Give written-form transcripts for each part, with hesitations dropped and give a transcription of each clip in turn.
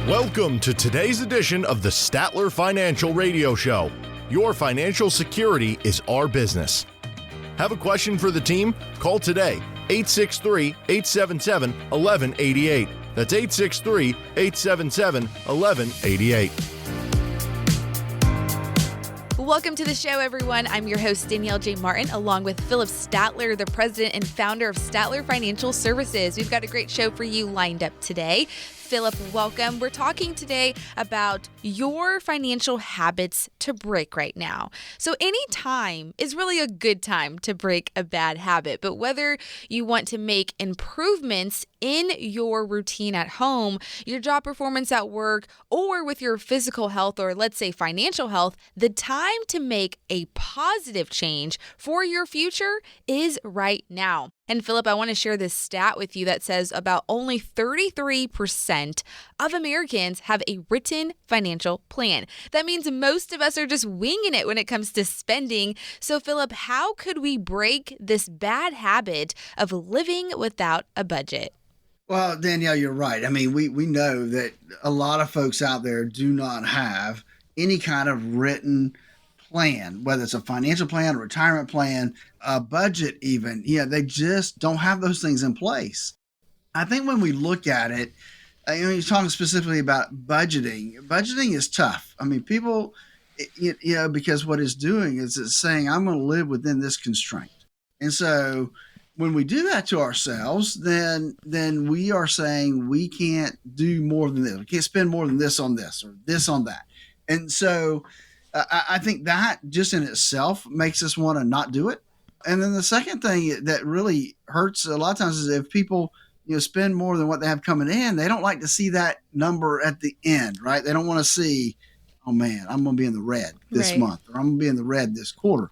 Welcome to today's edition of the Statler Financial Radio Show. Your financial security is our business. Have a question for the team? Call today, 863-877-1188. That's 863-877-1188. Welcome to the show, everyone. I'm your host, Danielle J. Martin, along with Philip Statler, the president and founder of Statler Financial Services. We've got a great show for you lined up today. Philip, welcome. We're talking today about your financial habits to break right now. So any time is really a good time to break a bad habit, but whether you want to make improvements in your routine at home, your job performance at work, or with your physical health, or let's say financial health, the time to make a positive change for your future is right now. And Philip, I want to share this stat with you that says about only 33% of Americans have a written financial plan. That means most of us are just winging it when it comes to spending. So Philip, how could we break this bad habit of living without a budget? Well, Danielle, you're right. I mean, we know that a lot of folks out there do not have any kind of written plan, whether it's a financial plan, a retirement plan, a budget even. They just don't have those things in place. I think when we look at it, you're talking specifically about budgeting. Budgeting is tough. I mean, people, because what it's doing is it's saying, I'm going to live within this constraint. And so when we do that to ourselves, then we are saying we can't do more than this. We can't spend more than this on this or this on that. And so I think that just in itself makes us want to not do it. And then the second thing that really hurts a lot of times is if people, spend more than what they have coming in, they don't like to see that number at the end, right? They don't want to see, oh man, I'm going to be in the red this month, or I'm going to be in the red this quarter.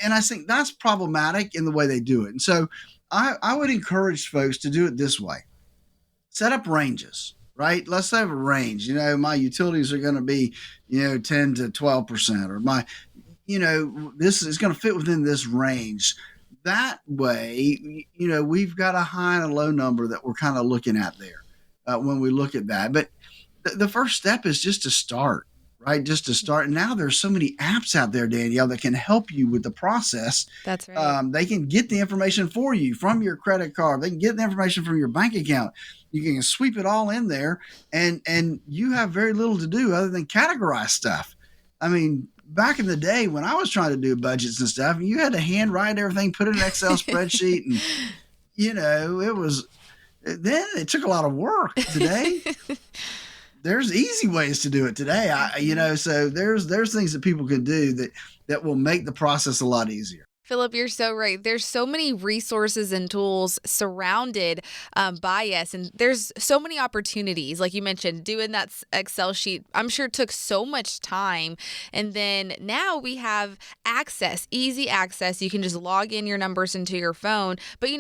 And I think that's problematic in the way they do it. And so I would encourage folks to do it this way. Set up ranges. Right? Let's have a range. My utilities are going to be, 10 to 12%, or my, this is going to fit within this range. That way, we've got a high and a low number that we're kind of looking at there when we look at that. But the first step is just to start, right? Just to start. And now there's so many apps out there, Danielle, that can help you with the process. That's right. They can get the information for you from your credit card. They can get the information from your bank account. You can sweep it all in there, and you have very little to do other than categorize stuff. I mean, back in the day when I was trying to do budgets and stuff, you had to handwrite everything, put it in an Excel spreadsheet, and it took a lot of work. Today, there's easy ways to do it today. So there's things that people can do that will make the process a lot easier. Philip, you're so right. There's so many resources and tools surrounded by us, and there's so many opportunities. Like you mentioned, doing that Excel sheet, I'm sure took so much time. And then now we have access, easy access. You can just log in your numbers into your phone. But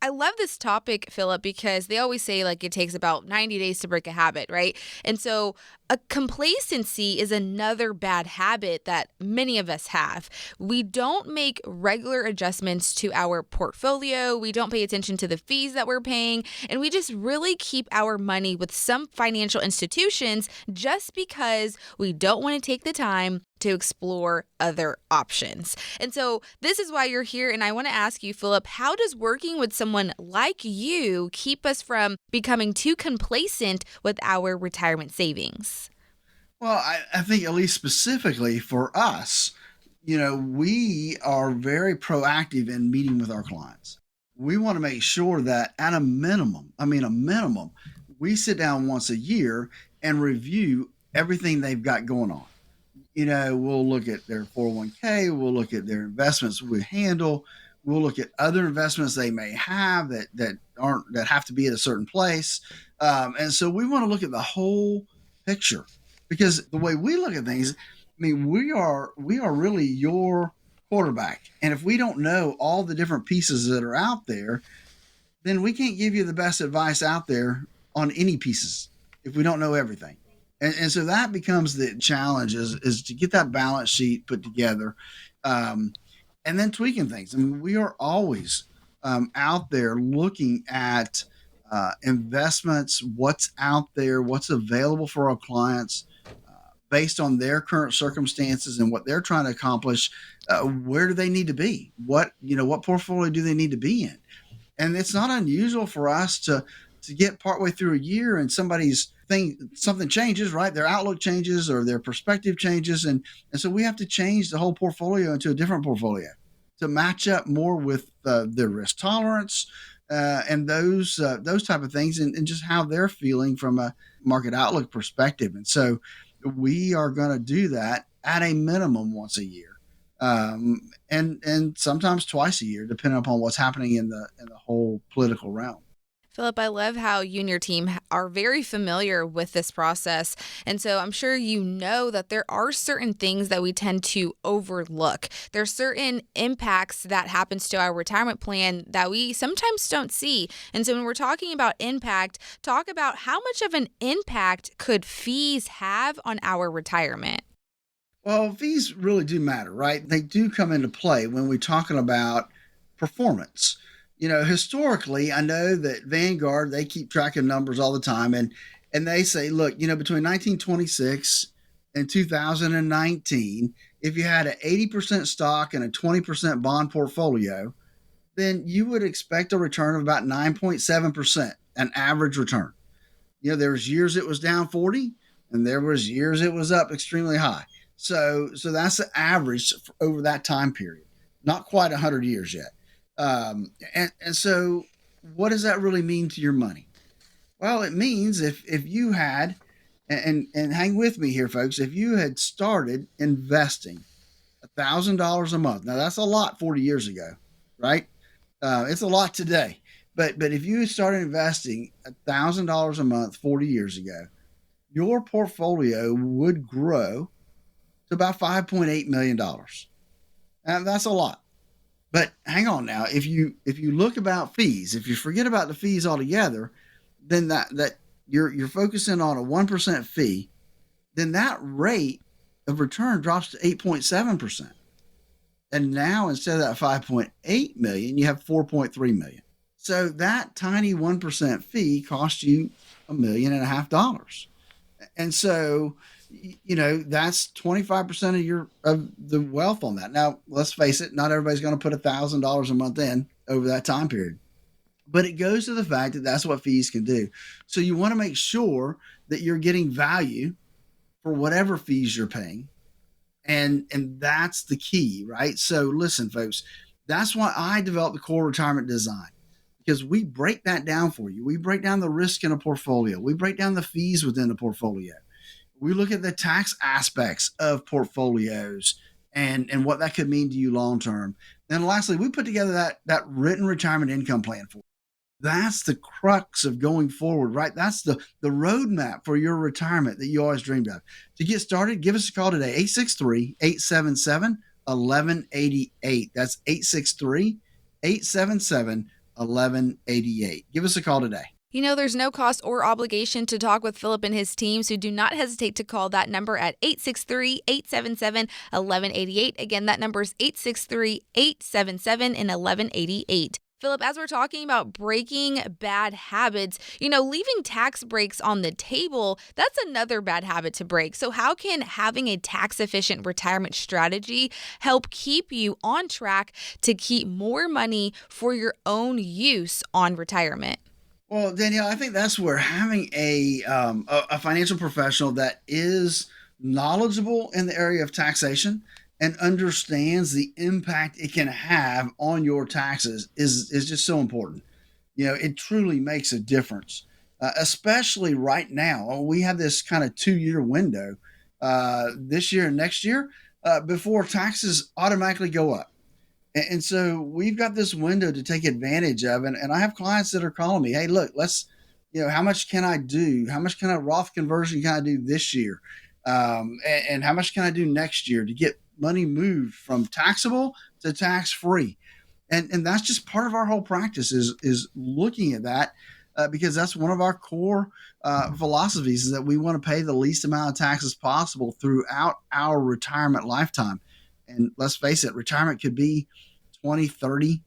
I love this topic, Philip, because they always say it takes about 90 days to break a habit, right? And so a complacency is another bad habit that many of us have. We don't make regular adjustments to our portfolio. We don't pay attention to the fees that we're paying. And we just really keep our money with some financial institutions just because we don't want to take the time to explore other options. And so this is why you're here. And I want to ask you, Philip, how does working with someone like you keep us from becoming too complacent with our retirement savings? Well, I think at least specifically for us, we are very proactive in meeting with our clients. We want to make sure that at a minimum, we sit down once a year and review everything they've got going on. We'll look at their 401k, we'll look at their investments we handle, we'll look at other investments they may have that have to be at a certain place. And so we want to look at the whole picture, because the way we look at things, we are really your quarterback. And if we don't know all the different pieces that are out there, then we can't give you the best advice out there on any pieces if we don't know everything. And so that becomes the challenge is to get that balance sheet put together, and then tweaking things. We are always out there looking at investments, what's out there, what's available for our clients based on their current circumstances and what they're trying to accomplish. Where do they need to be? What portfolio do they need to be in? And it's not unusual for us to get partway through a year and something changes, right? Their outlook changes or their perspective changes. And so we have to change the whole portfolio into a different portfolio to match up more with their risk tolerance and those type of things and just how they're feeling from a market outlook perspective. And so we are going to do that at a minimum once a year. And sometimes twice a year, depending upon what's happening in the whole political realm. Philip, I love how you and your team are very familiar with this process. And so I'm sure you know that there are certain things that we tend to overlook. There's certain impacts that happens to our retirement plan that we sometimes don't see. And so when we're talking about impact, talk about how much of an impact could fees have on our retirement? Well, fees really do matter, right? They do come into play when we're talking about performance. Historically, I know that Vanguard, they keep track of numbers all the time. And they say, look, between 1926 and 2019, if you had an 80% stock and a 20% bond portfolio, then you would expect a return of about 9.7%, an average return. There was years it was down 40, and there was years it was up extremely high. So that's the average over that time period. Not quite 100 years yet. And so what does that really mean to your money? Well, it means if you had, and hang with me here, folks, if you had started investing $1,000 a month, now that's a lot 40 years ago, right? It's a lot today. But if you started investing $1,000 a month 40 years ago, your portfolio would grow to about $5.8 million. And that's a lot. But hang on now, if you look about fees, if you forget about the fees altogether, then that you're focusing on a 1% fee, then that rate of return drops to 8.7%. And now instead of that 5.8 million, you have 4.3 million. So that tiny 1% fee costs you $1.5 million. And so that's 25% of the wealth on that. Now, let's face it, not everybody's going to put $1,000 a month in over that time period. But it goes to the fact that that's what fees can do. So you want to make sure that you're getting value for whatever fees you're paying. And that's the key, right? So listen, folks, that's why I developed the core retirement design, because we break that down for you. We break down the risk in a portfolio. We break down the fees within the portfolio. We look at the tax aspects of portfolios and what that could mean to you long term. Then lastly, we put together that written retirement income plan for you. That's the crux of going forward, right? That's the roadmap for your retirement that you always dreamed of. To get started, give us a call today, 863-877-1188. That's 863-877-1188. Give us a call today. There's no cost or obligation to talk with Philip and his team, so do not hesitate to call that number at 863-877-1188. Again, that number is 863-877-1188. Philip, as we're talking about breaking bad habits, leaving tax breaks on the table, that's another bad habit to break. So how can having a tax-efficient retirement strategy help keep you on track to keep more money for your own use on retirement? Well, Danielle, I think that's where having a financial professional that is knowledgeable in the area of taxation and understands the impact it can have on your taxes is just so important. It truly makes a difference, especially right now. We have this kind of 2-year window this year and next year before taxes automatically go up. And so we've got this window to take advantage of. And I have clients that are calling me, hey, look, how much can I do? How much kind of Roth conversion can I do this year? And how much can I do next year to get money moved from taxable to tax-free? And that's just part of our whole practice is looking at that because that's one of our core philosophies, is that we want to pay the least amount of taxes possible throughout our retirement lifetime. And let's face it, retirement could be 20, 30,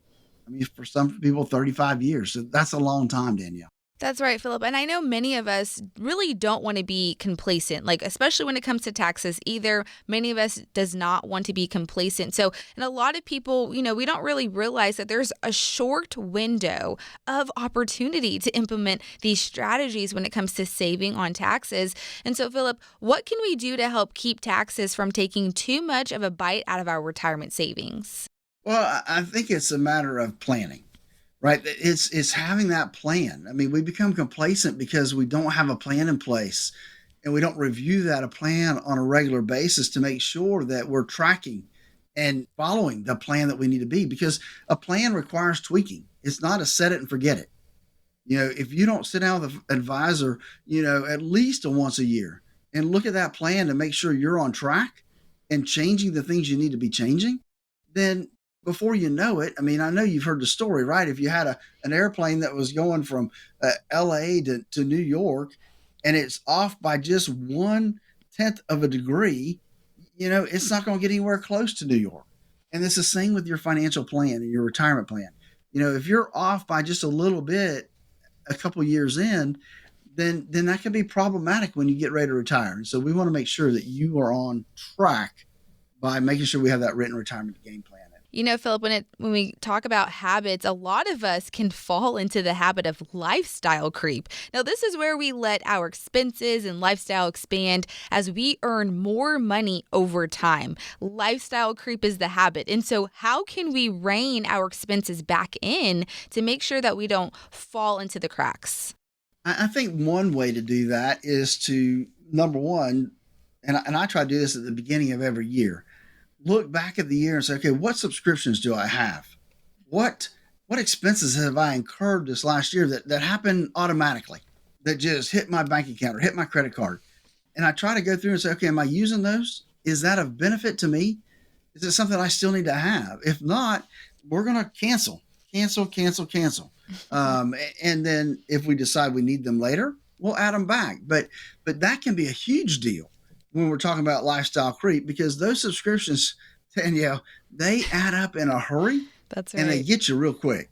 for some people, 35 years. So that's a long time, Danielle. That's right, Philip. And I know many of us really don't want to be complacent, like especially when it comes to taxes either. Many of us does not want to be complacent. So, and a lot of people, we don't really realize that there's a short window of opportunity to implement these strategies when it comes to saving on taxes. And so, Philip, what can we do to help keep taxes from taking too much of a bite out of our retirement savings? Well, I think it's a matter of planning. Right. It's having that plan. I mean, we become complacent because we don't have a plan in place and we don't review that plan on a regular basis to make sure that we're tracking and following the plan that we need to be, because a plan requires tweaking. It's not a set it and forget it. If you don't sit down with an advisor, at least once a year and look at that plan to make sure you're on track and changing the things you need to be changing, then before you know it, I mean, I know you've heard the story, right? If you had an airplane that was going from LA to New York and it's off by just 1/10 of a degree, it's not going to get anywhere close to New York. And it's the same with your financial plan and your retirement plan. If you're off by just a little bit a couple years in, then that can be problematic when you get ready to retire. And so we want to make sure that you are on track by making sure we have that written retirement game plan. Philip, when we talk about habits, a lot of us can fall into the habit of lifestyle creep. Now, this is where we let our expenses and lifestyle expand as we earn more money over time. Lifestyle creep is the habit. And so how can we rein our expenses back in to make sure that we don't fall into the cracks? I think one way to do that is to, number one, and I try to do this at the beginning of every year, look back at the year and say, okay, what subscriptions do I have? What expenses have I incurred this last year that happened automatically, that just hit my bank account or hit my credit card? And I try to go through and say, okay, am I using those? Is that of benefit to me? Is it something I still need to have? If not, we're going to cancel. And then if we decide we need them later, we'll add them back. But that can be a huge deal when we're talking about lifestyle creep, because those subscriptions, Danielle, they add up in a hurry. That's right. And they get you real quick.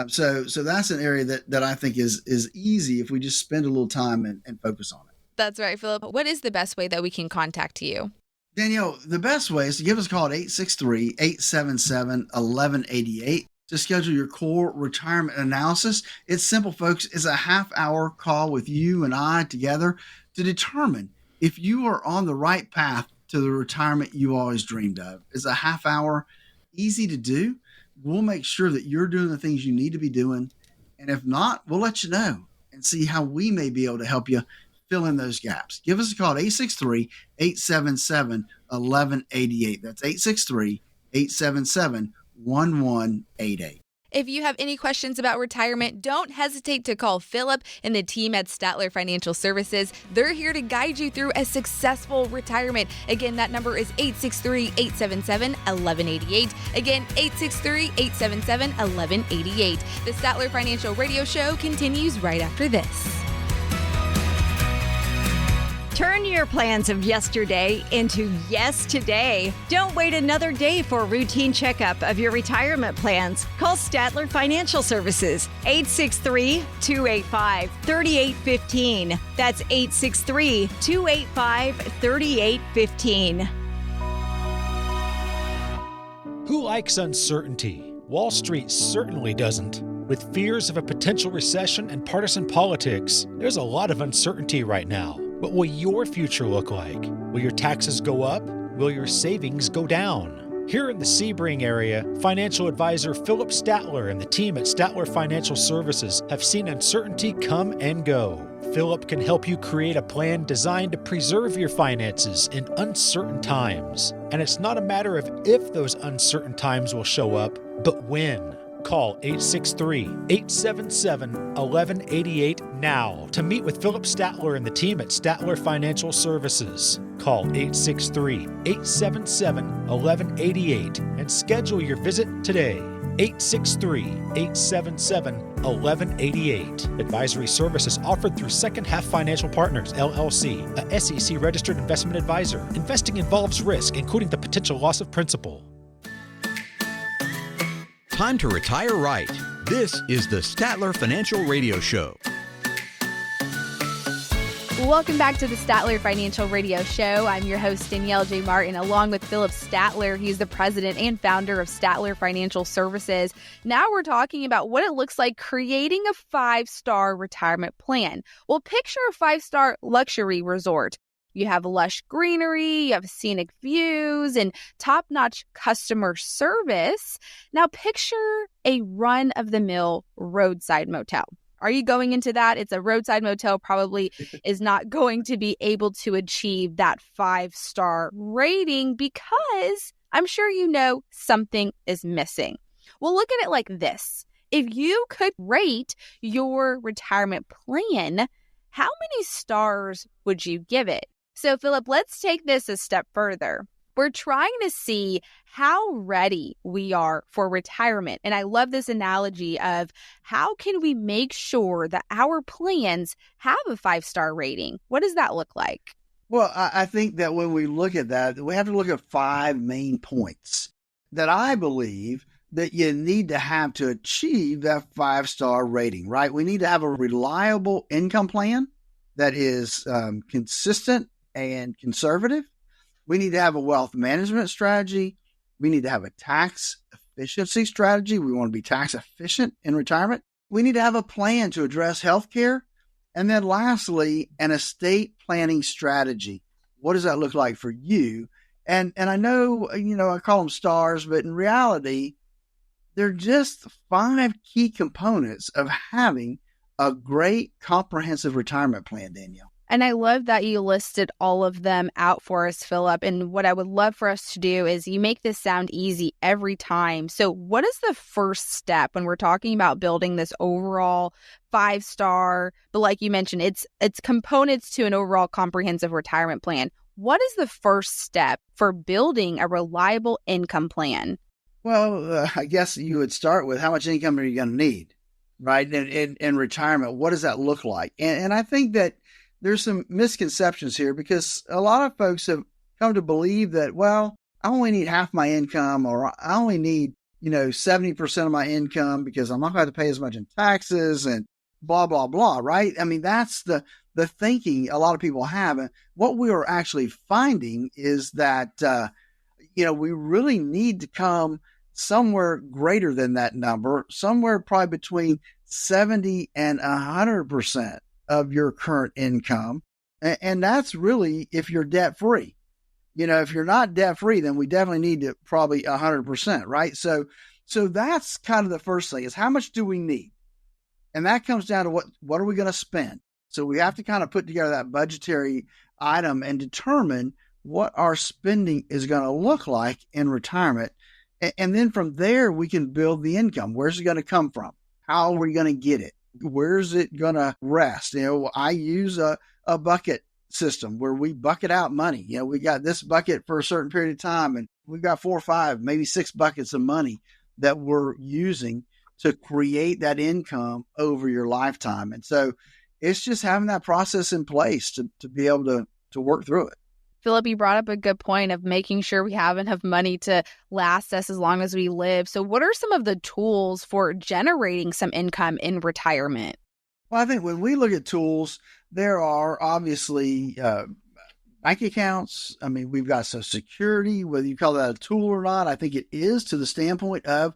So that's an area that I think is easy if we just spend a little time and focus on it. That's right, Philip. What is the best way that we can contact you? Danielle, the best way is to give us a call at 863-877-1188 to schedule your core retirement analysis. It's simple, folks. It's a half-hour call with you and I together to determine if you are on the right path to the retirement you always dreamed of. It's a half hour, easy to do. We'll make sure that you're doing the things you need to be doing. And if not, we'll let you know and see how we may be able to help you fill in those gaps. Give us a call at 863-877-1188. That's 863-877-1188. If you have any questions about retirement, don't hesitate to call Philip and the team at Statler Financial Services. They're here to guide you through a successful retirement. Again, that number is 863-877-1188. Again, 863-877-1188. The Statler Financial Radio Show continues right after this. Turn your plans of yesterday into yes today. Don't wait another day for a routine checkup of your retirement plans. Call Statler Financial Services, 863-285-3815. That's 863-285-3815. Who likes uncertainty? Wall Street certainly doesn't. With fears of a potential recession and partisan politics, there's a lot of uncertainty right now. What will your future look like? Will your taxes go up? Will your savings go down? Here in the Sebring area, financial advisor Philip Statler and the team at Statler Financial Services have seen uncertainty come and go. Philip can help you create a plan designed to preserve your finances in uncertain times. And it's not a matter of if those uncertain times will show up, but when. Call 863-877-1188 now to meet with Philip Statler and the team at Statler Financial Services. Call 863-877-1188 and schedule your visit today. 863-877-1188. Advisory services offered through Second Half Financial Partners, LLC, a SEC-registered investment advisor. Investing involves risk, including the potential loss of principal. Time to retire right. This is the Statler Financial Radio Show. Welcome back to the Statler Financial Radio Show. I'm your host, Danielle J. Martin, along with Philip Statler. He's the president and founder of Statler Financial Services. Now we're talking about what it looks like creating a 5-star retirement plan. Well, picture a 5-star luxury resort. You have lush greenery, you have scenic views, and top-notch customer service. Now picture a run-of-the-mill roadside motel. Are you going into that? It's a roadside motel, probably is not going to be able to achieve that 5-star rating because I'm sure you know something is missing. Well, look at it like this. If you could rate your retirement plan, how many stars would you give it? So, Philip, let's take this a step further. We're trying to see how ready we are for retirement. And I love this analogy of how can we make sure that our plans have a 5-star rating? What does that look like? Well, I think that when we look at that, we have to look at 5 main points that I believe that you need to have to achieve that 5-star rating, right? We need to have a reliable income plan that is consistent and conservative. We need to have a wealth management strategy. We need to have a tax efficiency strategy. We want to be tax efficient in retirement. We need to have a plan to address healthcare. And then lastly, an estate planning strategy. What does that look like for you? And I know, I call them stars, but in reality, they're just 5 key components of having a great comprehensive retirement plan, Danielle. And I love that you listed all of them out for us, Philip. And what I would love for us to do is you make this sound easy every time. So what is the first step when we're talking about building this overall 5-star, but like you mentioned, it's components to an overall comprehensive retirement plan. What is the first step for building a reliable income plan? Well, I guess you would start with how much income are you going to need, right? In retirement, what does that look like? And I think that there's some misconceptions here because a lot of folks have come to believe that, well, I only need half my income, or I only need, 70% of my income because I'm not going to pay as much in taxes and blah, blah, blah, right? I mean, that's the thinking a lot of people have. And what we are actually finding is that, we really need to come somewhere greater than that number, somewhere probably between 70 and 100% of your current income. And that's really if you're debt free. If you're not debt free, then we definitely need to probably 100%, right? So that's kind of the first thing is how much do we need? And that comes down to what are we going to spend? So we have to kind of put together that budgetary item and determine what our spending is going to look like in retirement. And then from there, we can build the income. Where's it going to come from? How are we going to get it? Where's it going to rest? I use a bucket system where we bucket out money. We got this bucket for a certain period of time, and we've got 4 or 5, maybe 6 buckets of money that we're using to create that income over your lifetime. And so it's just having that process in place to be able to work through it. Philip, you brought up a good point of making sure we have enough money to last us as long as we live. So what are some of the tools for generating some income in retirement? Well, I think when we look at tools, there are obviously bank accounts. I mean, we've got Social Security, whether you call that a tool or not. I think it is to the standpoint of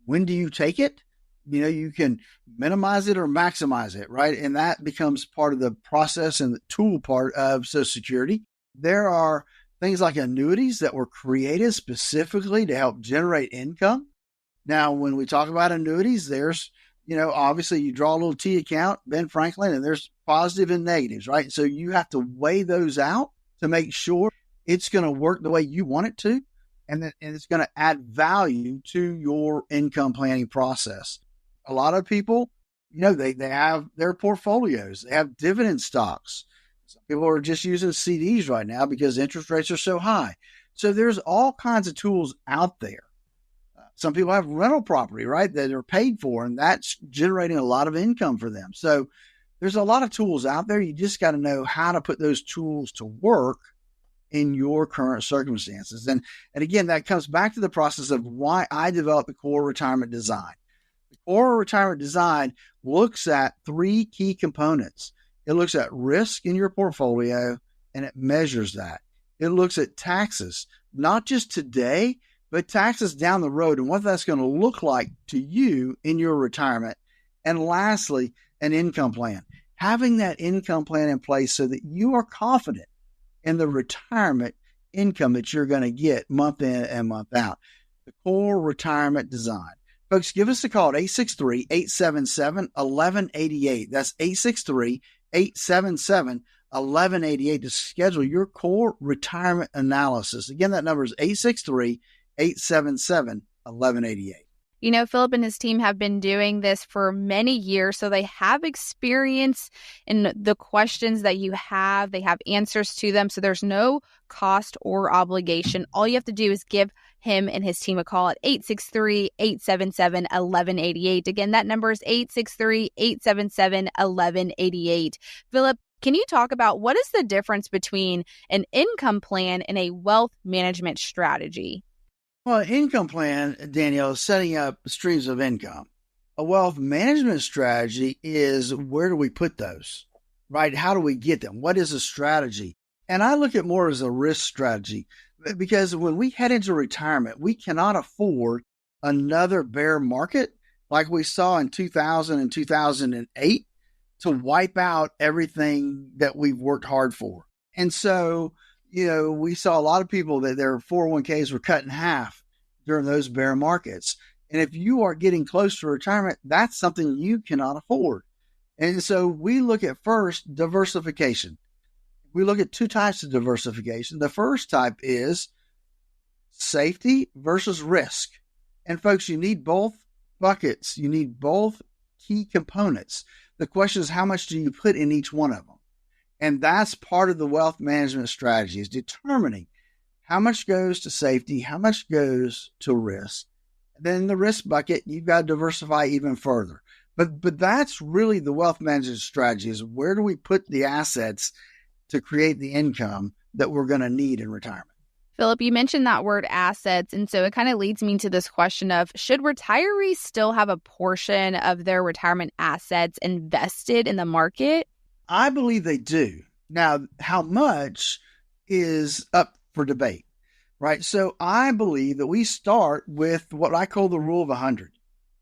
when do you take it? You can minimize it or maximize it, right? And that becomes part of the process and the tool part of Social Security. There are things like annuities that were created specifically to help generate income. Now, when we talk about annuities, there's, obviously you draw a little T account, Ben Franklin, and there's positive and negatives, right? So you have to weigh those out to make sure it's going to work the way you want it to, and it's going to add value to your income planning process. A lot of people, they have their portfolios, they have dividend stocks. Some people are just using CDs right now because interest rates are so high. So there's all kinds of tools out there. Some people have rental property, right, that are paid for, and that's generating a lot of income for them. So there's a lot of tools out there. You just got to know how to put those tools to work in your current circumstances. And again, that comes back to the process of why I developed the Core Retirement Design. The Core Retirement Design looks at 3 key components. It looks at risk in your portfolio and it measures that. It looks at taxes, not just today, but taxes down the road and what that's going to look like to you in your retirement. And lastly, an income plan. Having that income plan in place so that you are confident in the retirement income that you're going to get month in and month out. The core retirement design. Folks, give us a call at 863-877-1188. That's 863-877-1188 to schedule your core retirement analysis. Again, that number is 863-877-1188. You know, Philip and his team have been doing this for many years, so they have experience in the questions that you have. They have answers to them, so there's no cost or obligation. All you have to do is give him and his team a call at 863-877-1188. Again, that number is 863-877-1188. Philip, can you talk about what is the difference between an income plan and a wealth management strategy? Well, an income plan, Danielle, is setting up streams of income. A wealth management strategy is where do we put those, right? How do we get them? What is a strategy? And I look at more as a risk strategy because when we head into retirement, we cannot afford another bear market like we saw in 2000 and 2008 to wipe out everything that we've worked hard for. And so, we saw a lot of people that their 401ks were cut in half during those bear markets. And if you are getting close to retirement, that's something you cannot afford. And so we look at first diversification. We look at two types of diversification. The first type is safety versus risk. And folks, you need both buckets. You need both key components. The question is, how much do you put in each one of them? And that's part of the wealth management strategy, is determining how much goes to safety, how much goes to risk. Then the risk bucket, you've got to diversify even further. But that's really the wealth management strategy, is where do we put the assets to create the income that we're going to need in retirement? Philip, you mentioned that word assets, and so it kind of leads me to this question of, should retirees still have a portion of their retirement assets invested in the market? I believe they do. Now, how much is up for debate, right? So I believe that we start with what I call the rule of 100.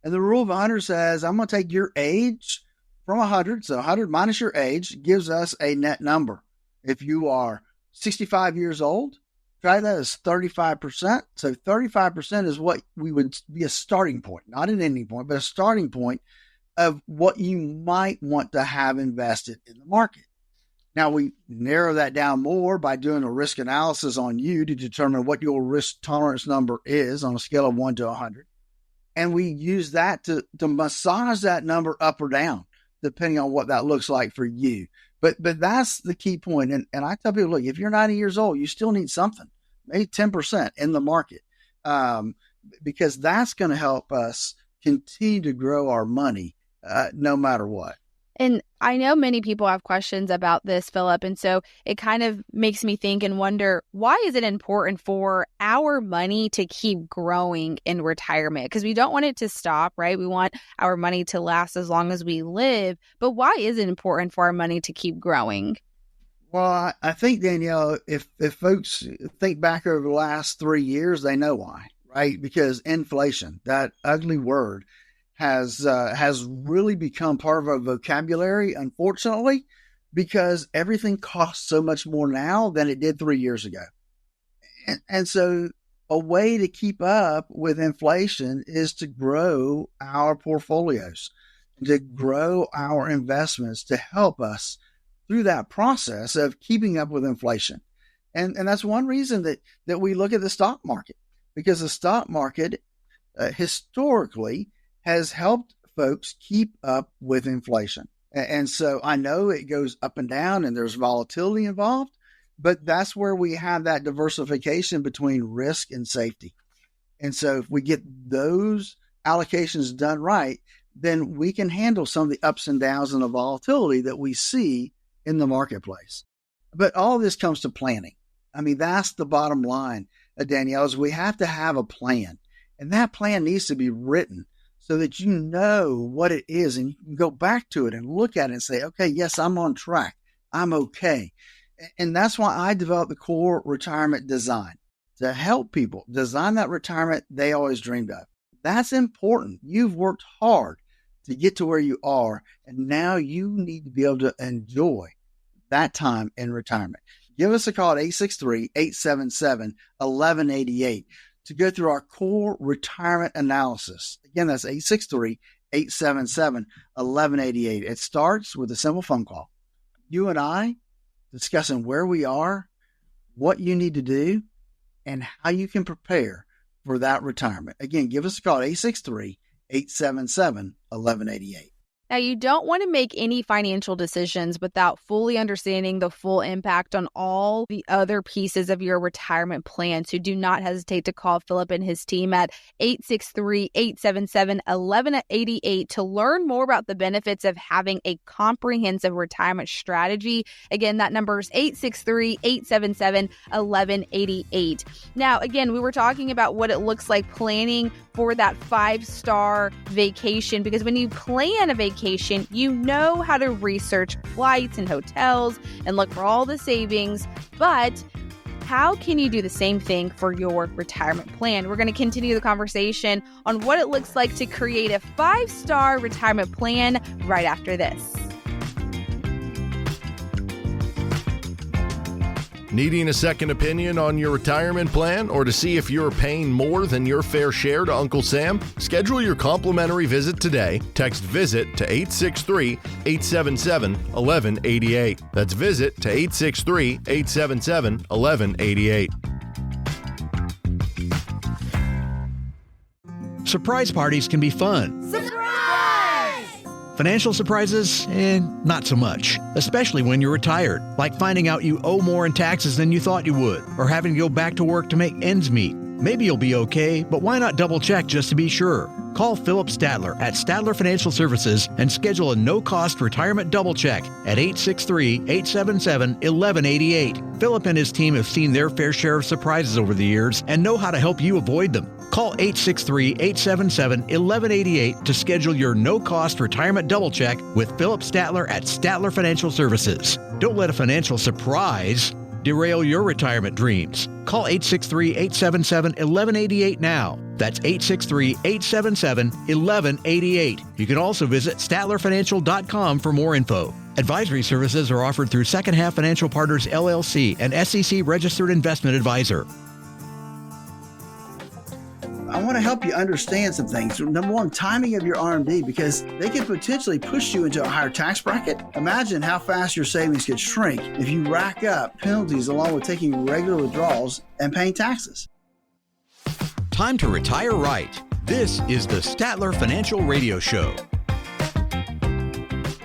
And the rule of 100 says, I'm going to take your age from 100. So 100 minus your age gives us a net number. If you are 65 years old, try that as 35%. So 35% is what we would be a starting point, not an ending point, but a starting point of what you might want to have invested in the market. Now, we narrow that down more by doing a risk analysis on you to determine what your risk tolerance number is on a scale of 1 to 100. And we use that to massage that number up or down, depending on what that looks like for you. But that's the key point. And I tell people, look, if you're 90 years old, you still need something, maybe 10% in the market, because that's going to help us continue to grow our money no matter what. And I know many people have questions about this, Philip, and so it kind of makes me think and wonder, why is it important for our money to keep growing in retirement? Because we don't want it to stop, right? We want our money to last as long as we live, but why is it important for our money to keep growing? Well, I think, Danielle, if folks think back over the last 3 years, they know why, right? Because inflation, that ugly word, has really become part of our vocabulary, unfortunately, because everything costs so much more now than it did 3 years ago. And so a way to keep up with inflation is to grow our portfolios, to grow our investments to help us through that process of keeping up with inflation. And that's one reason that we look at the stock market, because the stock market historically has helped folks keep up with inflation. And so I know it goes up and down and there's volatility involved, but that's where we have that diversification between risk and safety. And so if we get those allocations done right, then we can handle some of the ups and downs and the volatility that we see in the marketplace. But all this comes to planning. I mean, that's the bottom line, Danielle, is we have to have a plan. And that plan needs to be written so that you know what it is and you can go back to it and look at it and say, okay, yes, I'm on track. I'm okay. And that's why I developed the core retirement design to help people design that retirement they always dreamed of. That's important. You've worked hard to get to where you are, and now you need to be able to enjoy that time in retirement. Give us a call at 863-877-1188 to go through our core retirement analysis. Again, that's 863-877-1188. It starts with a simple phone call. You and I discussing where we are, what you need to do, and how you can prepare for that retirement. Again, give us a call at 863-877-1188. Now, you don't want to make any financial decisions without fully understanding the full impact on all the other pieces of your retirement plan. So do not hesitate to call Philip and his team at 863-877-1188 to learn more about the benefits of having a comprehensive retirement strategy. Again, that number is 863-877-1188. Now, again, we were talking about what it looks like planning for that 5-star vacation, because when you plan a vacation, you know how to research flights and hotels and look for all the savings, but how can you do the same thing for your retirement plan? We're going to continue the conversation on what it looks like to create a 5-star retirement plan right after this. Needing a second opinion on your retirement plan or to see if you're paying more than your fair share to Uncle Sam? Schedule your complimentary visit today. Text VISIT to 863-877-1188. That's VISIT to 863-877-1188. Surprise parties can be fun. Financial surprises, not so much, especially when you're retired, like finding out you owe more in taxes than you thought you would, or having to go back to work to make ends meet. Maybe you'll be okay, but why not double check just to be sure? Call Philip Statler at Statler Financial Services and schedule a no-cost retirement double check at 863-877-1188. Philip and his team have seen their fair share of surprises over the years and know how to help you avoid them. Call 863-877-1188 to schedule your no-cost retirement double check with Philip Statler at Statler Financial Services. Don't let a financial surprise derail your retirement dreams. Call 863-877-1188 now. That's 863-877-1188. You can also visit StatlerFinancial.com for more info. Advisory services are offered through Second Half Financial Partners, LLC, an SEC-registered investment advisor. I want to help you understand some things. Number one, timing of your RMD, because they could potentially push you into a higher tax bracket. Imagine how fast your savings could shrink if you rack up penalties along with taking regular withdrawals and paying taxes. Time to retire right. This is the Statler Financial Radio Show.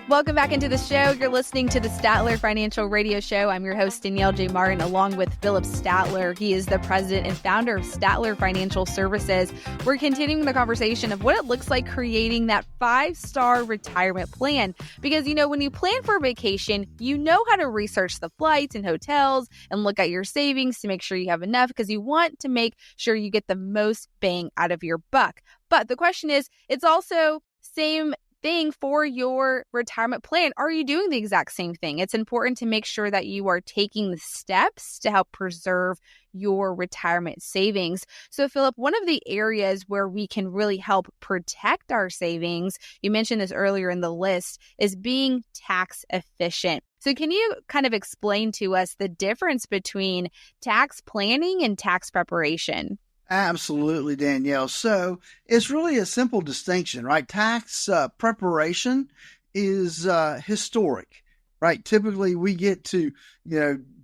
Welcome back into the show. You're listening to the Statler Financial Radio Show. I'm your host, Danielle J. Martin, along with Philip Statler. He is the president and founder of Statler Financial Services. We're continuing the conversation of what it looks like creating that 5-star retirement plan. Because, when you plan for a vacation, you know how to research the flights and hotels and look at your savings to make sure you have enough, because you want to make sure you get the most bang out of your buck. But the question is, it's also same thing for your retirement plan. Are you doing the exact same thing? It's important to make sure that you are taking the steps to help preserve your retirement savings. So, Philip, one of the areas where we can really help protect our savings, you mentioned this earlier in the list, is being tax efficient. So can you kind of explain to us the difference between tax planning and tax preparation? Absolutely, Danielle. So it's really a simple distinction, right? Tax preparation is historic, right? Typically we get to,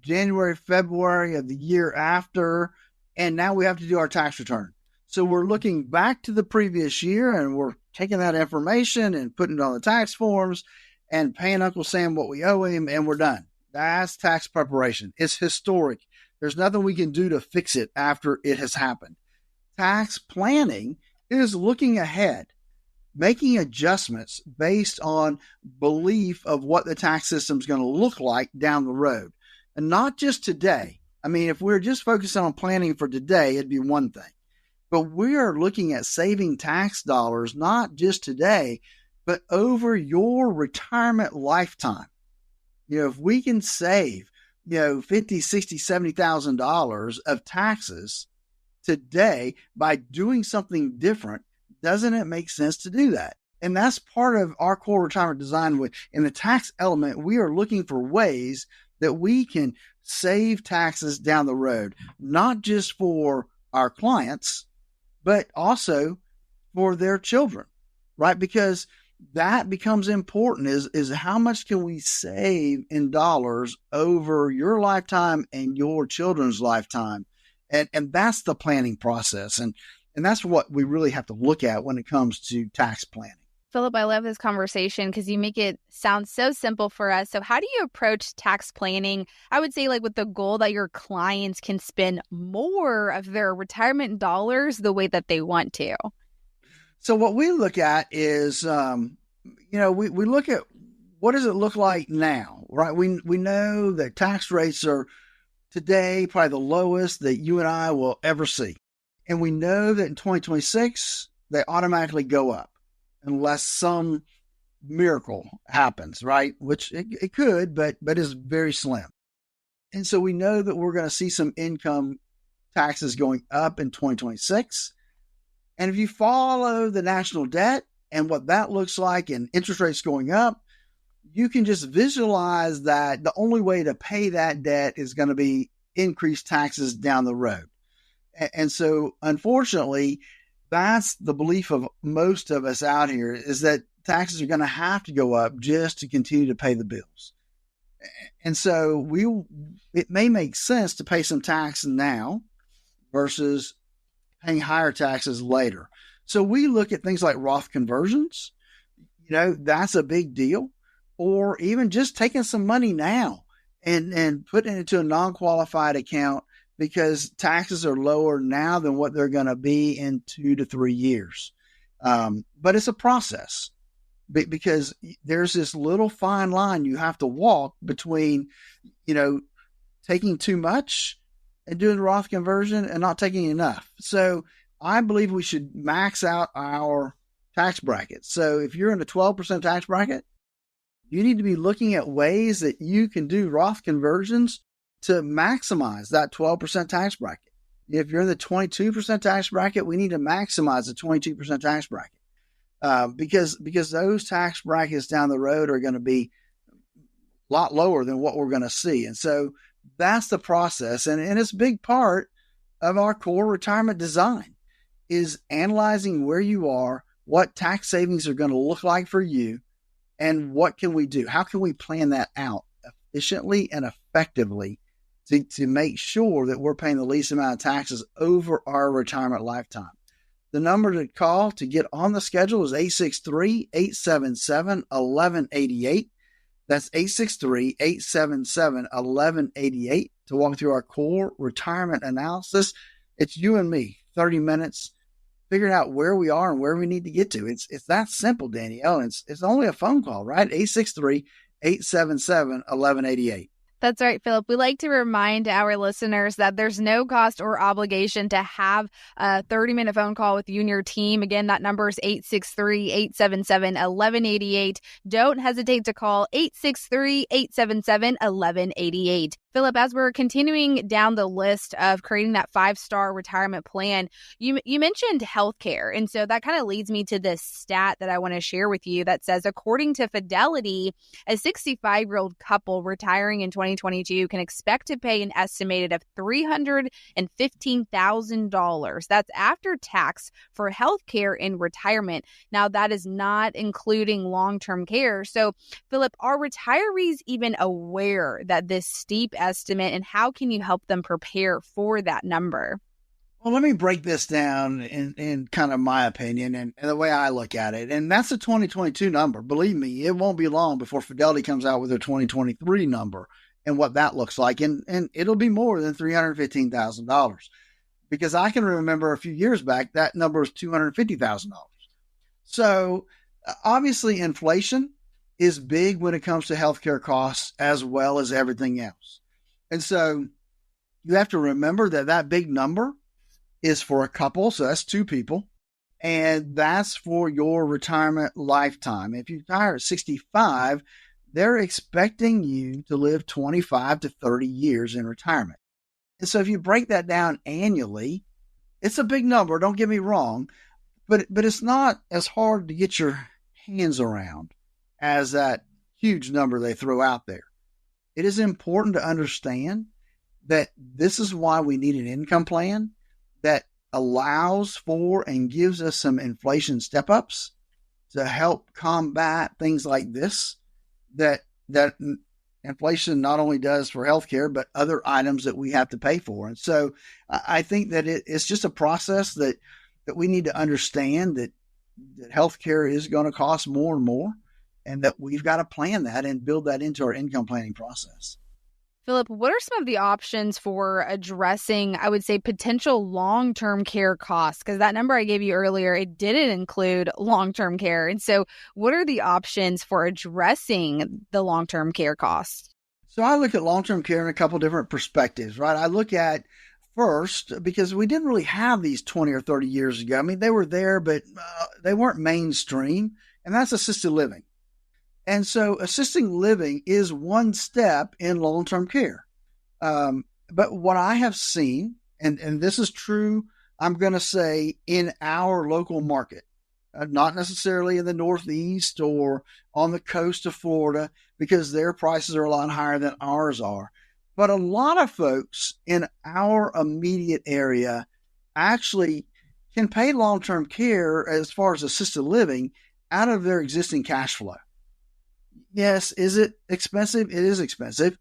January, February of the year after, and now we have to do our tax return. So we're looking back to the previous year and we're taking that information and putting it on the tax forms and paying Uncle Sam what we owe him, and we're done. That's tax preparation. It's historic. There's nothing we can do to fix it after it has happened. Tax planning is looking ahead, making adjustments based on belief of what the tax system is going to look like down the road, and not just today. I mean, if we're just focusing on planning for today, it'd be one thing. but we are looking at saving tax dollars, not just today, but over your retirement lifetime. If we can save, $50,000, $60,000, $70,000 of taxes today by doing something different, doesn't it make sense to do that? And that's part of our core retirement design. In the tax element, we are looking for ways that we can save taxes down the road, not just for our clients, but also for their children, right? Because that becomes important is how much can we save in dollars over your lifetime and your children's lifetime. And that's the planning process. And that's what we really have to look at when it comes to tax planning. Philip, I love this conversation because you make it sound so simple for us. So how do you approach tax planning? I would say with the goal that your clients can spend more of their retirement dollars the way that they want to. So what we look at is, we look at what does it look like now, right? We know that tax rates are today probably the lowest that you and I will ever see. And we know that in 2026, they automatically go up unless some miracle happens, right? Which it could, but is very slim. And so we know that we're going to see some income taxes going up in 2026. And if you follow the national debt and what that looks like and interest rates going up, you can just visualize that the only way to pay that debt is going to be increased taxes down the road. And so, unfortunately, that's the belief of most of us out here, is that taxes are going to have to go up just to continue to pay the bills. And so it may make sense to pay some tax now versus paying higher taxes later. So we look at things like Roth conversions. That's a big deal. Or even just taking some money now and putting it into a non-qualified account, because taxes are lower now than what they're going to be in 2 to 3 years. But it's a process, because there's this little fine line you have to walk between, taking too much and doing the Roth conversion and not taking enough. So I believe we should max out our tax bracket. So if you're in a 12% tax bracket, you need to be looking at ways that you can do Roth conversions to maximize that 12% tax bracket. If you're in the 22% tax bracket, we need to maximize the 22% tax bracket, because those tax brackets down the road are going to be a lot lower than what we're going to see. And so that's the process. And it's a big part of our core retirement design, is analyzing where you are, what tax savings are going to look like for you, and what can we do? How can we plan that out efficiently and effectively to make sure that we're paying the least amount of taxes over our retirement lifetime? The number to call to get on the schedule is 863-877-1188. That's 863-877-1188 to walk through our core retirement analysis. It's you and me, 30 minutes, figuring out where we are and where we need to get to. It's that simple, Danielle. It's only a phone call, right? 863-877-1188. That's right, Philip. We like to remind our listeners that there's no cost or obligation to have a 30-minute phone call with you and your team. Again, that number is 863-877-1188. Don't hesitate to call 863-877-1188. Philip, as we're continuing down the list of creating that 5-star retirement plan, you mentioned healthcare. And so that kind of leads me to this stat that I want to share with you that says, according to Fidelity, a 65-year-old couple retiring in 2022 can expect to pay an estimated of $315,000. That's after tax for healthcare in retirement. Now, that is not including long-term care. So, Philip, are retirees even aware that this steep estimate, and how can you help them prepare for that number? Well, let me break this down in kind of my opinion and the way I look at it. And that's a 2022 number. Believe me, it won't be long before Fidelity comes out with their 2023 number and what that looks like. And it'll be more than $315,000, because I can remember a few years back, that number was $250,000. So obviously inflation is big when it comes to healthcare costs as well as everything else. And so you have to remember that big number is for a couple, so that's 2 people, and that's for your retirement lifetime. If you retire at 65, they're expecting you to live 25 to 30 years in retirement. And so if you break that down annually, it's a big number, don't get me wrong, but it's not as hard to get your hands around as that huge number they throw out there. It is important to understand that this is why we need an income plan that allows for and gives us some inflation step-ups to help combat things like this that inflation not only does for healthcare, but other items that we have to pay for. And so I think that it's just a process that we need to understand that healthcare is going to cost more and more, and that we've got to plan that and build that into our income planning process. Philip, what are some of the options for addressing, I would say, potential long-term care costs? Because that number I gave you earlier, it didn't include long-term care. And so what are the options for addressing the long-term care costs? So I look at long-term care in a couple different perspectives, right? I look at first, because we didn't really have these 20 or 30 years ago. I mean, they were there, but they weren't mainstream, and that's assisted living. And so assisted living is one step in long-term care. But what I have seen, and this is true, I'm going to say in our local market, not necessarily in the Northeast or on the coast of Florida, because their prices are a lot higher than ours are. But a lot of folks in our immediate area actually can pay long-term care as far as assisted living out of their existing cash flow. Yes, is it expensive? It is expensive.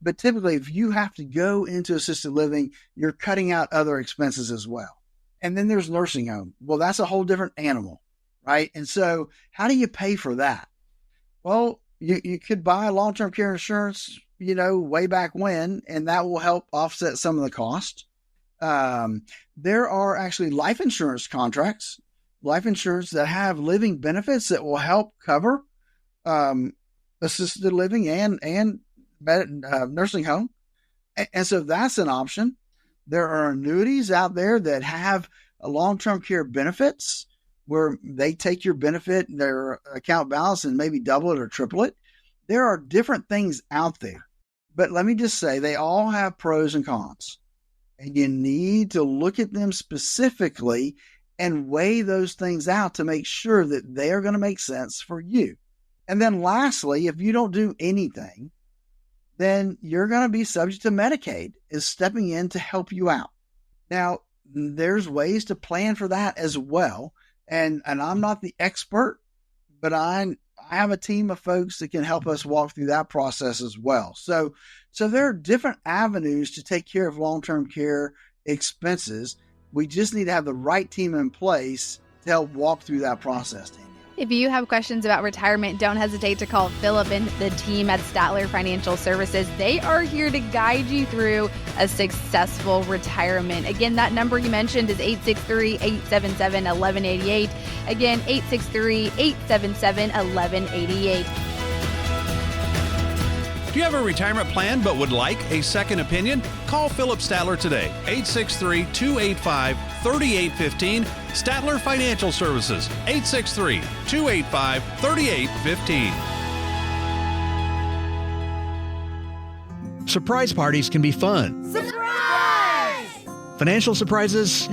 But typically, if you have to go into assisted living, you're cutting out other expenses as well. And then there's nursing home. Well, that's a whole different animal, right? And so how do you pay for that? Well, you could buy long-term care insurance, way back when, and that will help offset some of the cost. There are actually life insurance contracts, life insurance that have living benefits that will help cover assisted living and nursing home. And so that's an option. There are annuities out there that have long-term care benefits where they take your benefit, their account balance, and maybe double it or triple it. There are different things out there. But let me just say, they all have pros and cons. And you need to look at them specifically and weigh those things out to make sure that they are going to make sense for you. And then lastly, if you don't do anything, then you're going to be subject to Medicaid is stepping in to help you out. Now, there's ways to plan for that as well. And I'm not the expert, but I have a team of folks that can help us walk through that process as well. So there are different avenues to take care of long-term care expenses. We just need to have the right team in place to help walk through that process, Tanya. If you have questions about retirement, don't hesitate to call Philip and the team at Statler Financial Services. They are here to guide you through a successful retirement. Again, that number you mentioned is 863-877-1188. Again, 863-877-1188. Do you have a retirement plan but would like a second opinion? Call Philip Statler today, 863-285-3815. Statler Financial Services, 863-285-3815. Surprise parties can be fun. Surprise! Financial surprises,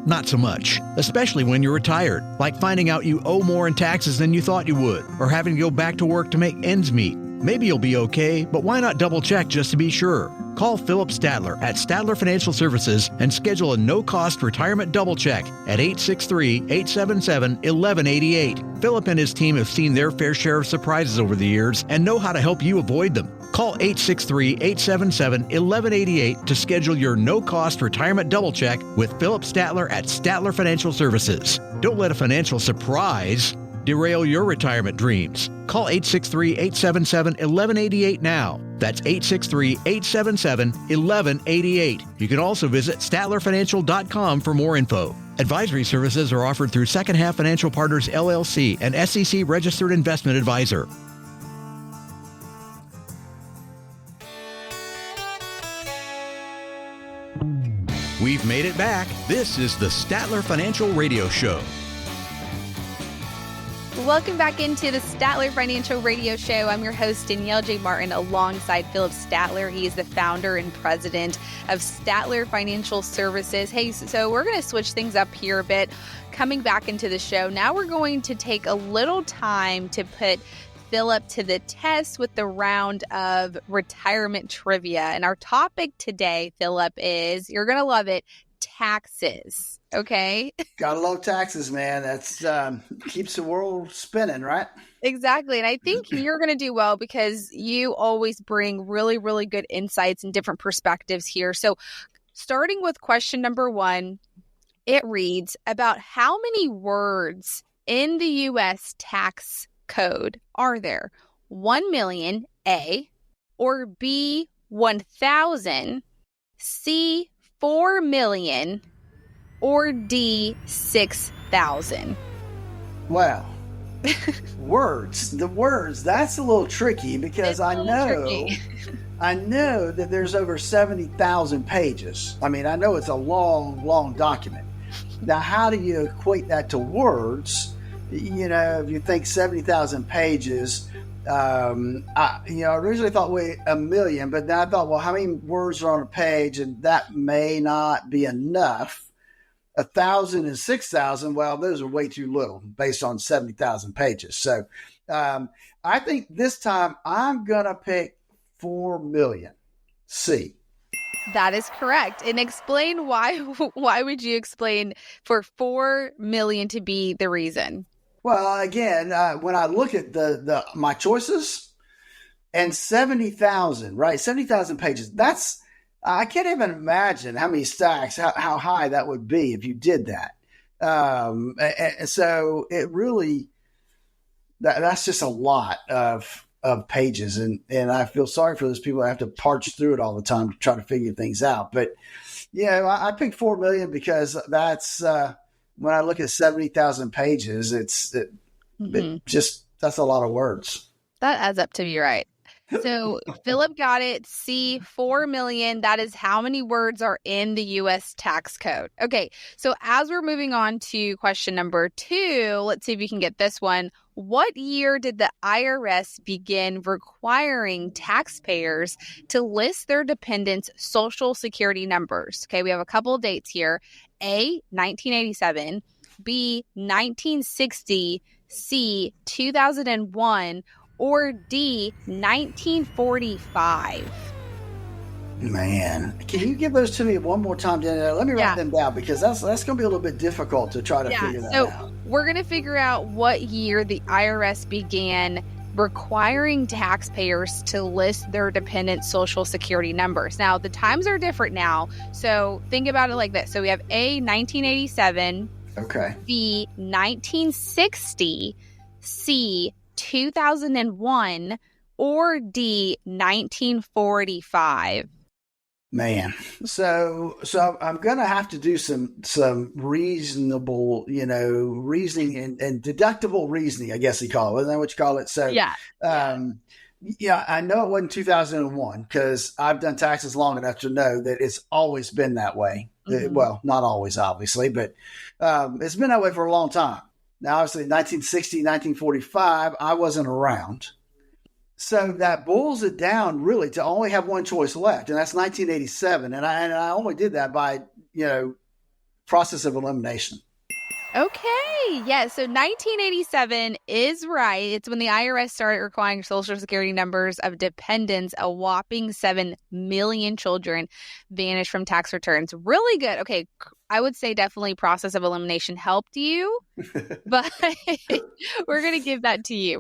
not so much. Especially when you're retired, like finding out you owe more in taxes than you thought you would, or having to go back to work to make ends meet. Maybe you'll be okay, but why not double check just to be sure? Call Philip Statler at Statler Financial Services and schedule a no-cost retirement double check at 863-877-1188. Philip and his team have seen their fair share of surprises over the years and know how to help you avoid them. Call 863-877-1188 to schedule your no-cost retirement double check with Philip Statler at Statler Financial Services. Don't let a financial surprise derail your retirement dreams. Call 863-877-1188 now. That's 863-877-1188. You can also visit StatlerFinancial.com for more info. Advisory services are offered through Second Half Financial Partners, LLC, an SEC registered investment advisor. We've made it back. This is the Statler Financial Radio Show. Welcome back into the Statler Financial Radio Show. I'm your host, Danielle J. Martin, alongside Philip Statler. He is the founder and president of Statler Financial Services. Hey, so we're going to switch things up here a bit. Coming back into the show, now we're going to take a little time to put Philip to the test with the round of retirement trivia. And our topic today, Philip, is, you're going to love it, taxes. Okay. Gotta love taxes, man. That's keeps the world spinning, right? Exactly. And I think you're going to do well because you always bring really, really good insights and different perspectives here. So starting with question number 1, it reads, about how many words in the U.S. tax code are there? 1 million, A, or B, 1,000, C, 4 million, or D, 6,000? Wow. The words, that's a little tricky because I know that there's over 70,000 pages. I mean, I know it's a long, long document. Now, how do you equate that to words? You know, if you think 70,000 pages, I originally thought, wait, 1 million, but then I thought, well, how many words are on a page? And that may not be enough. 1,000 and 6,000, well, those are way too little based on 70,000 pages. So I think this time I'm going to pick 4 million. C. That is correct. And explain why. Why would you explain for 4 million to be the reason? Well, again, when I look at my choices and 70,000, right? 70,000 pages. I can't even imagine how many stacks, how high that would be if you did that. And so it really, that's just a lot of pages. And I feel sorry for those people that have to parch through it all the time to try to figure things out. But, I picked 4 million because that's, when I look at 70,000 pages, that's a lot of words. That adds up to be right. So Philip got it. C, 4 million. That is how many words are in the U.S. tax code. Okay, so as we're moving on to question number 2, let's see if you can get this one. What year did the IRS begin requiring taxpayers to list their dependents' social security numbers? Okay, we have a couple of dates here. A, 1987, B, 1960, C, 2001, or D, 1945? Man, can you give those to me one more time, Danielle? Let me write them down because that's going to be a little bit difficult to try to figure that out. We're going to figure out what year the IRS began requiring taxpayers to list their dependent social security numbers. Now, the times are different now, so think about it like this. So we have A, 1987, okay, B, 1960, C, 2001, or D, 1945? Man, so I'm gonna have to do some reasonable, reasoning and deductible reasoning, I guess you call it. Isn't that what you call it? So I know it wasn't 2001 because I've done taxes long enough to know that it's always been that way. Mm-hmm. Well, not always, obviously, but it's been that way for a long time. Now, obviously, 1960, 1945, I wasn't around. So that boils it down really to only have one choice left, and that's 1987. And I only did that by, process of elimination. Okay. Yeah. So 1987 is right. It's when the IRS started requiring social security numbers of dependents. A whopping 7 million children vanished from tax returns. Really good. Okay. I would say definitely process of elimination helped you, but we're going to give that to you.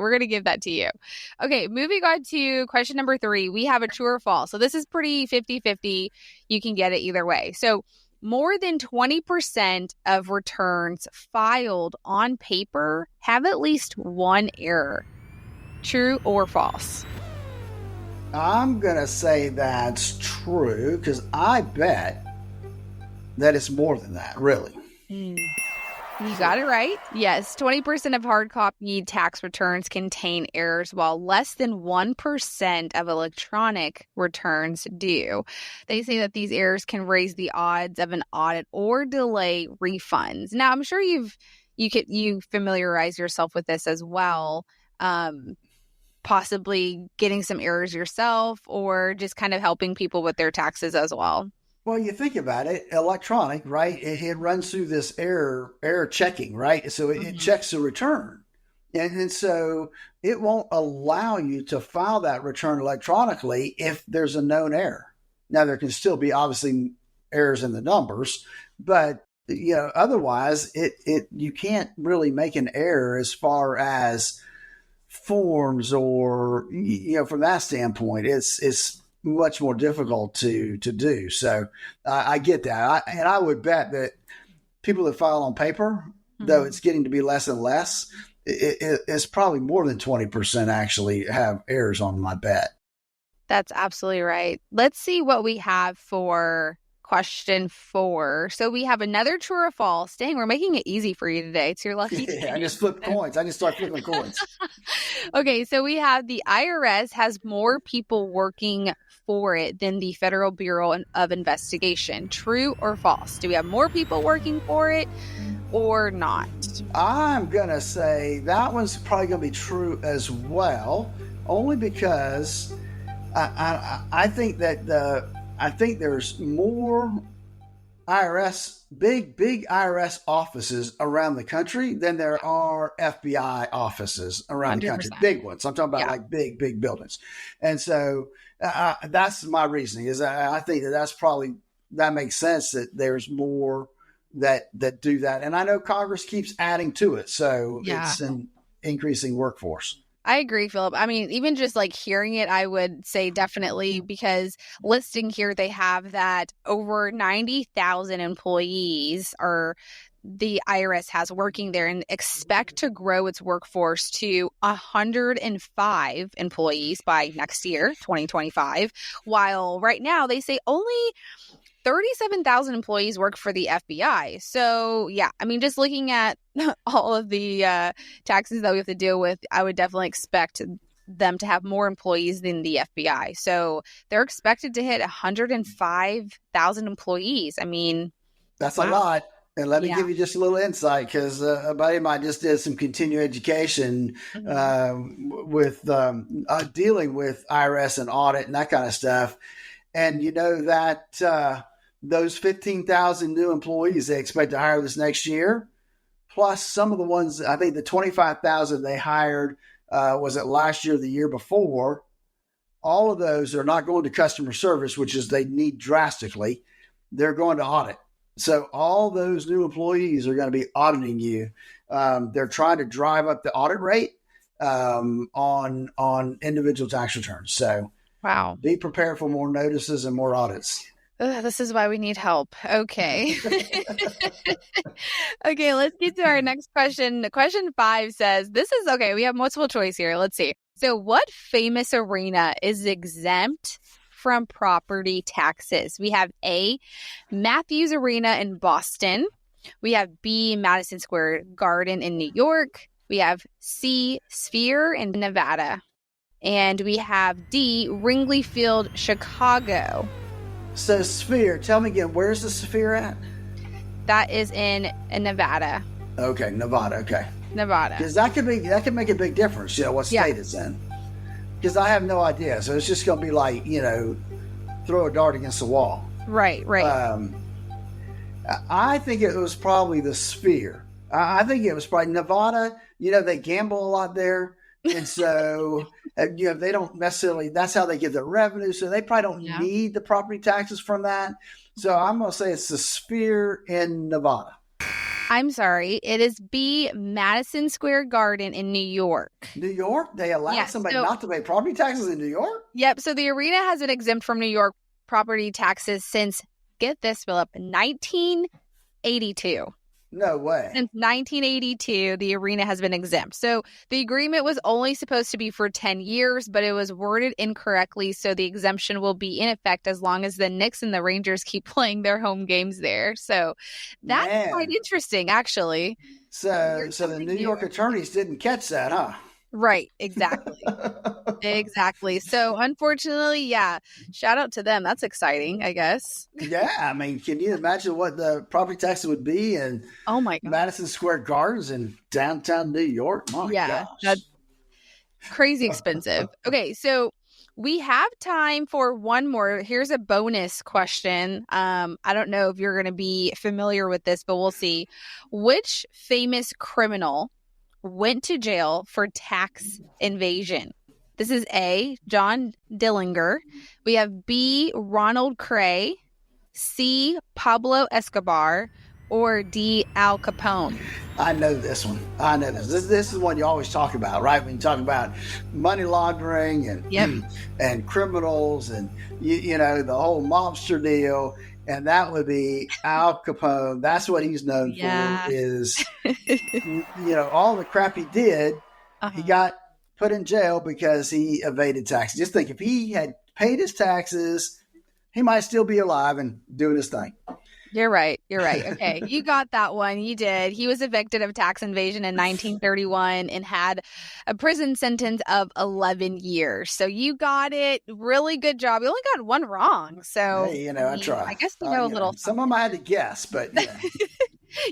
Okay. Moving on to question number 3. We have a true or false. So this is pretty 50-50. You can get it either way. So more than 20% of returns filed on paper have at least one error. True or false? I'm going to say that's true because I bet that it's more than that, really. You got it right. Yes, 20% of hard copy tax returns contain errors, while less than 1% of electronic returns do. They say that these errors can raise the odds of an audit or delay refunds. Now, I'm sure you familiarize yourself with this as well. Possibly getting some errors yourself or just kind of helping people with their taxes as well. Well, you think about it, electronic, right? It runs through this error checking, right? So it checks the return. And so it won't allow you to file that return electronically if there's a known error. Now, there can still be obviously errors in the numbers, but otherwise you can't really make an error as far as forms or, from that standpoint, it's much more difficult to do. So I get that. And I would bet that people that file on paper, though it's getting to be less and less, it's probably more than 20% actually have errors on my bet. That's absolutely right. Let's see what we have for question 4. So we have another true or false. Dang, we're making it easy for you today. It's your lucky day. I just flip coins. I just start flipping coins. Okay, so we have the IRS has more people working for it than the Federal Bureau of Investigation. True or false? Do we have more people working for it or not? I'm going to say that one's probably going to be true as well, only because I think that I think there's more IRS, big IRS offices around the country than there are FBI offices around 100%. The country. Big ones. I'm talking about like big buildings. And so that's my reasoning is I think that makes sense that there's more that do that. And I know Congress keeps adding to it. So it's an increasing workforce. I agree, Philip. I mean, even just like hearing it, I would say definitely, because listing here, they have that over 90,000 employees are the IRS has working there and expect to grow its workforce to 105 employees by next year, 2025. While right now they say only 37,000 employees work for the FBI. So, yeah, I mean, just looking at all of the taxes that we have to deal with, I would definitely expect them to have more employees than the FBI. So they're expected to hit 105,000 employees. I mean, that's a lot. And let me give you just a little insight, because a buddy of mine just did some continuing education with dealing with IRS and audit and that kind of stuff. And you know that those 15,000 new employees they expect to hire this next year, plus some of the ones, I think the 25,000 they hired, was it last year or the year before, all of those are not going to customer service, which is they need drastically. They're going to audit. So all those new employees are going to be auditing you. They're trying to drive up the audit rate on individual tax returns. So wow, be prepared for more notices and more audits. This is why we need help. Okay. Okay, let's get to our next question. Question 5 says, this is okay. We have multiple choice here. Let's see. So what famous arena is exempt from property taxes? We have A, Matthews Arena in Boston. We have B, Madison Square Garden in New York. We have C, Sphere in Nevada. And we have D, Wrigley Field, Chicago. So Sphere, tell me again, where's the Sphere at? That is in Nevada. Okay, Nevada. Okay, Nevada. Because that could make a big difference. What state it's in? Because I have no idea. So it's just going to be like throw a dart against the wall. Right. I think it was probably the Sphere. I think it was probably Nevada. They gamble a lot there. And so, they don't necessarily, that's how they get their revenue. So they probably don't need the property taxes from that. So I'm going to say it's the Sphere in Nevada. I'm sorry. It is B, Madison Square Garden in New York. New York? They allow somebody not to pay property taxes in New York? Yep. So the arena has been exempt from New York property taxes since, get this, Philip, 1982. No way. Since 1982, the arena has been exempt. So the agreement was only supposed to be for 10 years, but it was worded incorrectly. So the exemption will be in effect as long as the Knicks and the Rangers keep playing their home games there. So that's quite interesting, actually. So the New York attorneys didn't catch that, huh? Right, exactly. Exactly. So unfortunately, yeah, shout out to them. That's exciting, I guess. Yeah, I mean, can you imagine what the property taxes would be in Madison Square Gardens in downtown New York? My gosh. That's crazy expensive. Okay, so we have time for one more. Here's a bonus question. I don't know if you're going to be familiar with this, but we'll see. Which famous criminal went to jail for tax evasion? This is A, John Dillinger. We have B, Ronald Cray, C, Pablo Escobar, or D, Al Capone. I know this one. I know this. This is one you always talk about, right? When you talk about money laundering and and criminals and you know the whole mobster deal. And that would be Al Capone. That's what he's known for is, all the crap he did. He got put in jail because he evaded taxes. Just think, if he had paid his taxes, he might still be alive and doing his thing. You're right. Okay. You got that one. You did. He was evicted of tax evasion in 1931 and had a prison sentence of 11 years. So you got it. Really good job. You only got one wrong. So, hey, I tried. I guess you know a little. Some of them I had to guess, but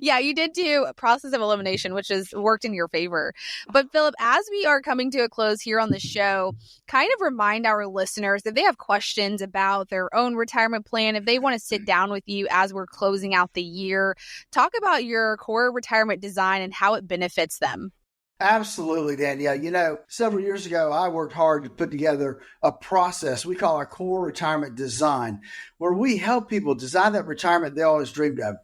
Yeah, you did do a process of elimination, which has worked in your favor. But Philip, as we are coming to a close here on the show, kind of remind our listeners if they have questions about their own retirement plan, if they want to sit down with you as we're closing out the year, talk about your core retirement design and how it benefits them. Absolutely, Danielle. Several years ago, I worked hard to put together a process we call our core retirement design, where we help people design that retirement they always dreamed of.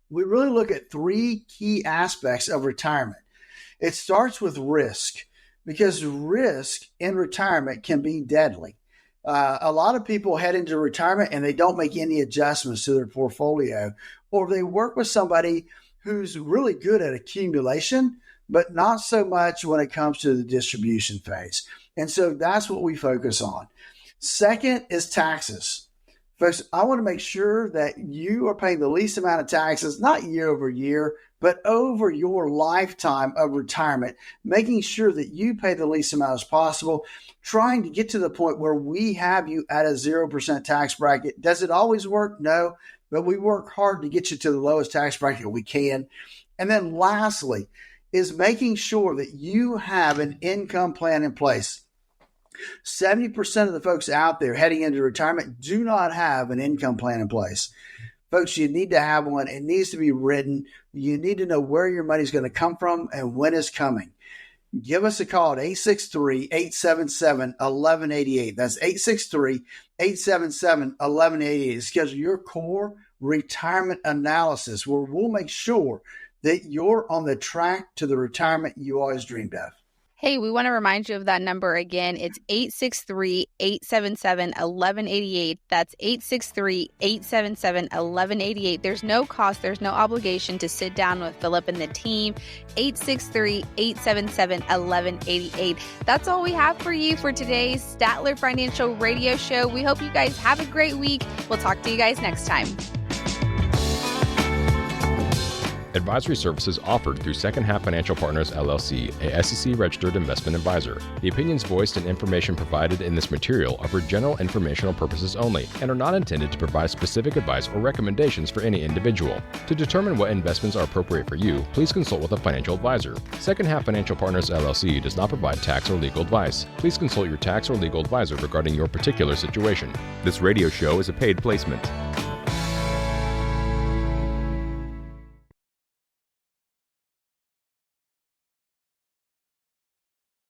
We really look at three key aspects of retirement. It starts with risk, because risk in retirement can be deadly. A lot of people head into retirement and they don't make any adjustments to their portfolio, or they work with somebody who's really good at accumulation, but not so much when it comes to the distribution phase. And so that's what we focus on. Second is taxes. Folks, I want to make sure that you are paying the least amount of taxes, not year over year, but over your lifetime of retirement, making sure that you pay the least amount as possible, trying to get to the point where we have you at a 0% tax bracket. Does it always work? No, but we work hard to get you to the lowest tax bracket we can. And then lastly is making sure that you have an income plan in place. 70% of the folks out there heading into retirement do not have an income plan in place. Folks, you need to have one. It needs to be written. You need to know where your money is going to come from and when it's coming. Give us a call at 863-877-1188. That's 863-877-1188 to schedule your core retirement analysis, where we'll make sure that you're on the track to the retirement you always dreamed of. Hey, we want to remind you of that number again. It's 863-877-1188. That's 863-877-1188. There's no cost. There's no obligation to sit down with Philip and the team. 863-877-1188. That's all we have for you for today's Statler Financial Radio Show. We hope you guys have a great week. We'll talk to you guys next time. Advisory services offered through Second Half Financial Partners, LLC, a SEC-registered investment advisor. The opinions voiced and information provided in this material are for general informational purposes only and are not intended to provide specific advice or recommendations for any individual. To determine what investments are appropriate for you, please consult with a financial advisor. Second Half Financial Partners, LLC does not provide tax or legal advice. Please consult your tax or legal advisor regarding your particular situation. This radio show is a paid placement.